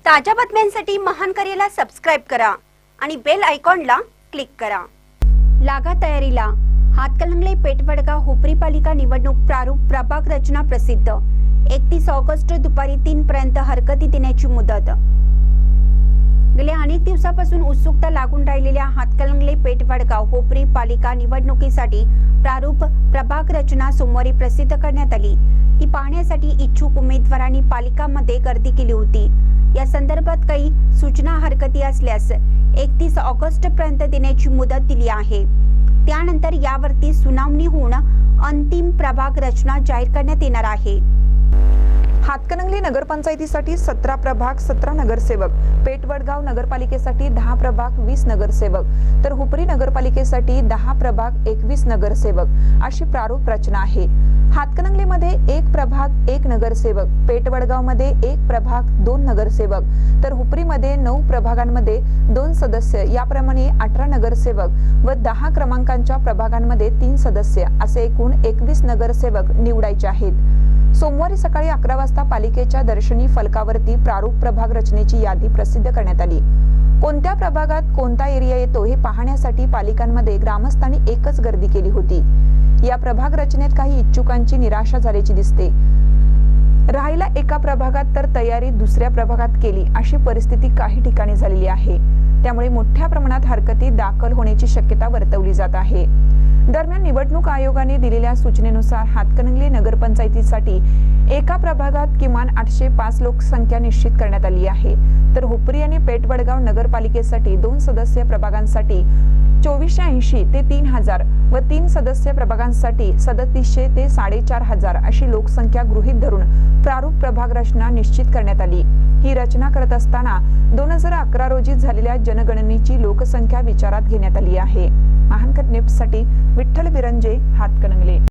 ताज्या बातम्यांसाठी महान करेला सबस्क्राइब करा आणि बेल आयकॉनला क्लिक करा। लागा तयारीला हातकणंगले पेठवडगाव हुपरी पालिका निवडणूक प्रारूप प्रभाग रचना प्रसिद्ध 31 ऑगस्ट दुपारी 3 पर्यंत हरकती देण्याची मुदत। गेल्या अनेक दिवसापासून उत्सुकता लागून राहिलेल्या हातकणंगले पेठवडगाव हुपरी पालिका निवडणुकीसाठी प्रारूप प्रभाग रचना सोमवारी प्रसिद्ध करण्यात आली। ती पाहण्यासाठी इच्छुक उमेदवारांनी पालिकामध्ये गर्दी केली होती। या संदर्भात काही सूचना हरकती असल्यास 31 ऑगस्ट पर्यंत देण्याची मुदत दिली आहे। त्यानंतर यावरती सुनावणी होऊन अंतिम प्रभाग रचना जाहीर करण्यात येणार आहे। हातकणंगले नगरपंचायतीसाठी 17 प्रभाग 17 नगरसेवक, पेठवडगाव नगरपालिकेसाठी 10 प्रभाग 20 नगरसेवक, तर हुपरी नगरपालिकेसाठी 10 प्रभाग 21 नगरसेवक अशी प्रारूप रचना आहे। हातकणंगलेमध्ये 1 प्रभाग 1 नगरसेवक, पेठवडगावमध्ये 1 प्रभाग 2 नगरसेवक, तर हुपरीमध्ये 9 प्रभागांमध्ये 2 सदस्य, याप्रमाणे 18 नगरसेवक व 10 क्रमांकांच्या प्रभागांमध्ये 3 सदस्य असे एकूण 21 नगरसेवक निवडायचे आहेत। सोमवारी सकाळी 11 वाजता पालिकेच्या दर्शनी फलकावरती प्रारूप प्रभाग रचनेची यादी प्रसिद्ध करण्यात आली। कोणत्या प्रभागात कोणता एरिया येतो हे पाहण्यासाठी पालिकांमध्ये ग्रामस्थांनी एकच गर्दी केली होती। या प्रभाग रचनेत काही इच्छुकांची निराशा झाल्याची दिसते। राहिला एका प्रभागात तर तयारी दुसऱ्या प्रभागात केली अशी परिस्थिती काही ठिकाणी झालेली आहे। त्यामुळे मोठ्या प्रमाणात हरकती दाखल होण्याची शक्यता वर्तवली जात आहे। दरम्यान निवडणूक आयोगाने दिलेल्या सूचनेनुसार हातकणंगले नगरपंचायतीसाठी एका प्रभागात किमान 805 लोकसंख्या निश्चित करण्यात आली आहे, तर हुपरी आणि पेठवडगाव नगरपालिकेसाठी 2 सदस्य प्रभागांसाठी 2480 ते 3000 व 3 सदस्य प्रभागांसाठी 3700 ते 4500 अशी लोकसंख्या गृहीत धरून प्रारूप प्रभाग रचना निश्चित करण्यात आली। ही रचना करत असताना 2011 रोजी झालेल्या जनगणनेची लोकसंख्या विचारात घेण्यात आली आहे। महानकर न्यूजसाठी विठ्ठल बिरंजे, हातकणंगले।